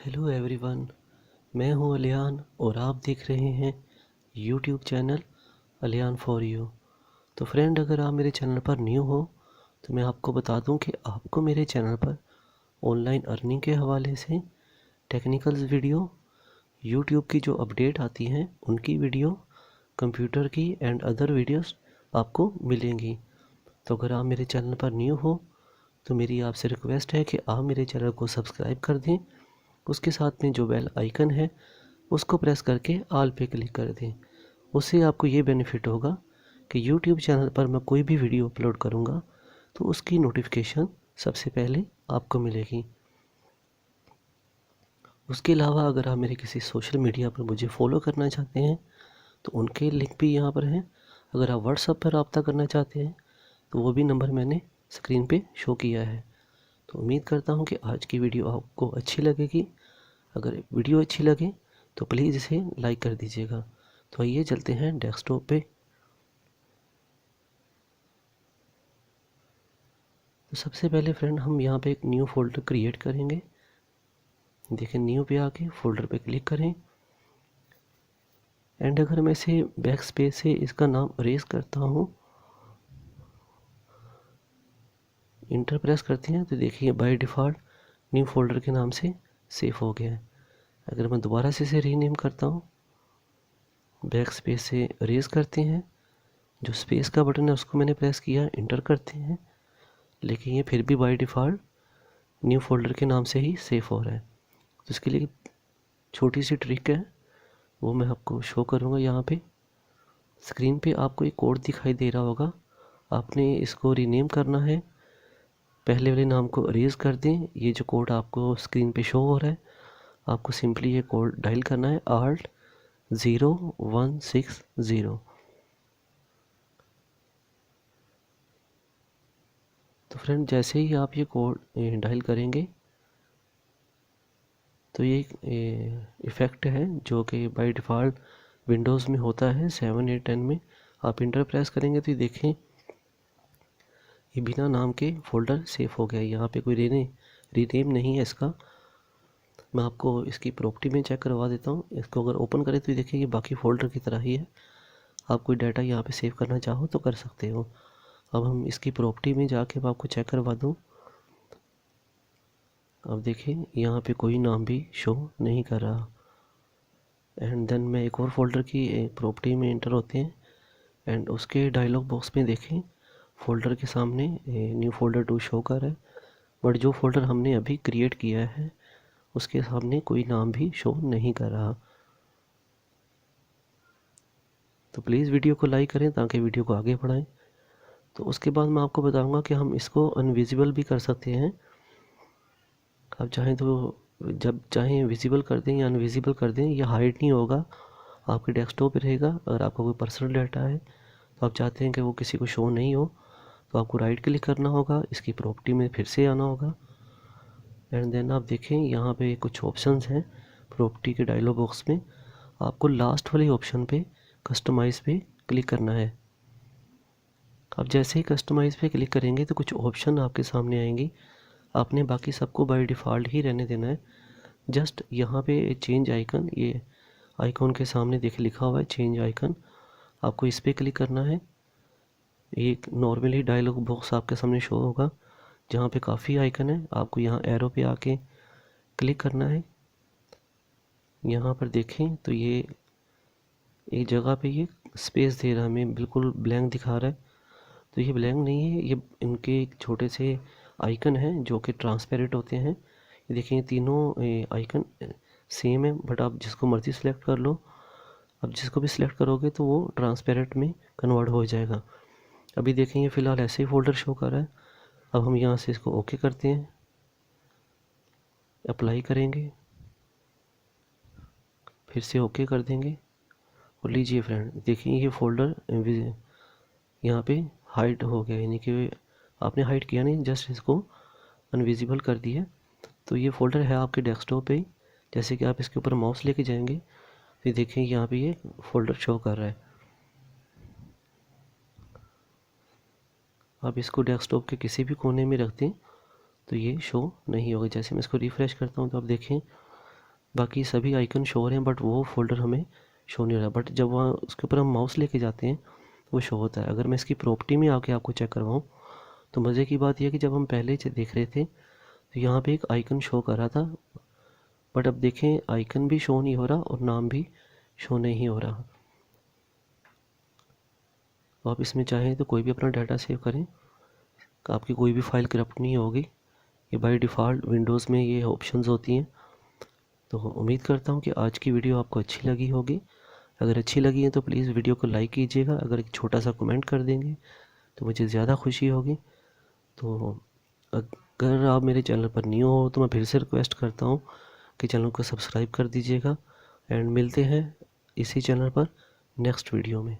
Hello everyone, मैं हूं अलियान और आप देख रहे हैं यूट्यूब चैनल अलियान फॉर यू। तो फ्रेंड, अगर आप मेरे चैनल पर न्यू हो तो मैं आपको बता दूं कि आपको मेरे चैनल पर ऑनलाइन अर्निंग के हवाले से टेक्निकल्स वीडियो, यूट्यूब की जो अपडेट आती हैं उनकी वीडियो, कंप्यूटर की एंड अदर वीडियोस आपको मिलेंगी। तो अगर आप मेरे चैनल पर न्यू हो तो मेरी आपसे रिक्वेस्ट है कि आप मेरे चैनल को सब्सक्राइब कर दें। उसके साथ में जो बेल आइकन है उसको प्रेस करके ऑल पे क्लिक कर दें। उससे आपको ये बेनिफिट होगा कि यूट्यूब चैनल पर मैं कोई भी वीडियो अपलोड करूँगा तो उसकी नोटिफिकेशन सबसे पहले आपको मिलेगी। उसके अलावा अगर आप मेरे किसी सोशल मीडिया पर मुझे फॉलो करना चाहते हैं तो उनके लिंक भी यहाँ पर हैं। अगर आप व्हाट्सएप पर रब्ता करना चाहते हैं तो वो भी नंबर मैंने स्क्रीन पे शो किया है। तो उम्मीद करता हूँ कि आज की वीडियो आपको अच्छी लगेगी। अगर वीडियो अच्छी लगे तो प्लीज़ इसे लाइक कर दीजिएगा। तो आइए चलते हैं डेस्कटॉप पे। तो सबसे पहले फ्रेंड हम यहाँ पे एक न्यू फोल्डर क्रिएट करेंगे। देखिए, न्यू पे आके फोल्डर पे क्लिक करें एंड अगर मैं इसे बैक स्पेस से इसका नाम अरेज करता हूँ, इंटर प्रेस करते हैं तो देखिए बाय डिफ़ॉल्ट न्यू फोल्डर के नाम से सेव हो गया है। अगर मैं दोबारा से इसे रीनेम करता हूँ, बैक स्पेस से अरेज करते हैं, जो स्पेस का बटन है उसको मैंने प्रेस किया, इंटर करते हैं, लेकिन ये फिर भी बाय डिफ़ॉल्ट न्यू फोल्डर के नाम से ही सेव हो रहा है। तो इसके लिए छोटी सी ट्रिक है, वो मैं आपको शो करूँगा। यहाँ पे स्क्रीन पे आपको एक कोड दिखाई दे रहा होगा, आपने इसको रीनेम करना है। पहले वाले नाम को अरेज कर दें। ये जो कोड आपको स्क्रीन पे शो हो रहा है, आपको सिंपली ये कोड डायल करना है, ALT0160। तो फ्रेंड, जैसे ही आप ये कोड डायल करेंगे तो ये इफ़ेक्ट है जो कि बाय डिफ़ॉल्ट विंडोज़ में होता है 7, 8, 10 में। आप इंटर प्रेस करेंगे तो ये देखें, ये बिना नाम के फ़ोल्डर सेव हो गया है। यहाँ पे कोई रीनेम नहीं है इसका। मैं आपको इसकी प्रॉपर्टी में चेक करवा देता हूँ। इसको अगर ओपन करें तो ये देखिए, ये बाकी फ़ोल्डर की तरह ही है। आप कोई डाटा यहाँ पे सेव करना चाहो तो कर सकते हो। अब हम इसकी प्रॉपर्टी में जाके मैं आपको चेक करवा दूँ। अब देखिए, यहाँ पे कोई नाम भी शो नहीं कर रहा। एंड देन मैं एक और फोल्डर की प्रॉपर्टी में इंटर होते हैं एंड उसके डायलॉग बॉक्स में देखें, फोल्डर के सामने न्यू फोल्डर 2 शो कर रहा है, बट जो फोल्डर हमने अभी क्रिएट किया है उसके सामने कोई नाम भी शो नहीं कर रहा। तो प्लीज़ वीडियो को लाइक करें ताकि वीडियो को आगे बढ़ाएं। तो उसके बाद मैं आपको बताऊंगा कि हम इसको अनविजिबल भी कर सकते हैं। आप चाहें तो जब चाहें विजिबल कर दें या अनविजिबल कर दें, यह हाइड नहीं होगा, आपके डेस्कटॉप पे रहेगा। अगर आपका कोई पर्सनल डाटा है तो आप चाहते हैं कि वो किसी को शो नहीं हो तो आपको राइट क्लिक करना होगा, इसकी प्रॉपर्टी में फिर से आना होगा एंड देन आप देखें यहाँ पे कुछ ऑप्शंस हैं प्रॉपर्टी के डायलॉग बॉक्स में। आपको लास्ट वाले ऑप्शन पे कस्टमाइज़ पे क्लिक करना है। आप जैसे ही कस्टमाइज़ पे क्लिक करेंगे तो कुछ ऑप्शन आपके सामने आएंगी। आपने बाकी सबको बाय डिफ़ॉल्ट ही रहने देना है। जस्ट यहाँ पे चेंज आइकन, ये आइकॉन के सामने देख लिखा हुआ है चेंज आइकन, आपको इस पर क्लिक करना है। एक नॉर्मली डायलॉग बॉक्स आपके सामने शो होगा जहाँ पे काफ़ी आइकन है, आपको यहाँ एरो पे आके क्लिक करना है। यहाँ पर देखें तो ये एक जगह पे ये स्पेस दे रहा है, हमें बिल्कुल ब्लैंक दिखा रहा है। तो ये ब्लैंक नहीं है, ये इनके एक छोटे से आइकन हैं जो कि ट्रांसपेरेंट होते हैं। ये देखिए, तीनों आइकन सेम है, बट आप जिसको मर्ज़ी सेलेक्ट कर लो। अब जिसको भी सिलेक्ट करोगे तो वो ट्रांसपेरेंट में कन्वर्ट हो जाएगा। अभी देखेंगे फ़िलहाल ऐसे ही फोल्डर शो कर रहा है। अब हम यहाँ से इसको ओके करते हैं, अप्लाई करेंगे, फिर से ओके कर देंगे और लीजिए फ्रेंड, देखिए ये फ़ोल्डर यहाँ पे हाइड हो गया, यानी कि आपने हाइड किया नहीं, जस्ट इसको अनविजिबल कर दिया। तो ये फ़ोल्डर है आपके डेस्कटॉप पे। जैसे कि आप इसके ऊपर माउस लेके जाएंगे तो देखें यहाँ पे ये फ़ोल्डर शो कर रहा है। आप इसको डेस्कटॉप के किसी भी कोने में रख दें तो ये शो नहीं होगा। जैसे मैं इसको रिफ़्रेश करता हूँ तो आप देखें बाकी सभी आइकन शो हो रहे हैं, बट वो फ़ोल्डर हमें शो नहीं हो रहा। बट जब वहाँ उसके ऊपर हम माउस लेके जाते हैं वो शो होता है। अगर मैं इसकी प्रॉपर्टी में आके आपको चेक करवाऊँ तो मज़े की बात यह है कि जब हम पहले देख रहे थे तो यहाँ पे एक आइकन शो कर रहा था, बट अब देखें आइकन भी शो नहीं हो रहा और नाम भी शो नहीं हो रहा। तो आप इसमें चाहें तो कोई भी अपना डाटा सेव करें, आपकी कोई भी फाइल करप्ट नहीं होगी। ये बाय डिफ़ॉल्ट विंडोज़ में ये ऑप्शंस होती हैं। तो उम्मीद करता हूँ कि आज की वीडियो आपको अच्छी लगी होगी। अगर अच्छी लगी है तो प्लीज़ वीडियो को लाइक कीजिएगा। अगर एक छोटा सा कमेंट कर देंगे तो मुझे ज़्यादा खुशी होगी। तो अगर आप मेरे चैनल पर न्यू हो तो मैं फिर से रिक्वेस्ट करता हूँ कि चैनल को सब्सक्राइब कर दीजिएगा। एंड मिलते हैं इसी चैनल पर नेक्स्ट वीडियो में।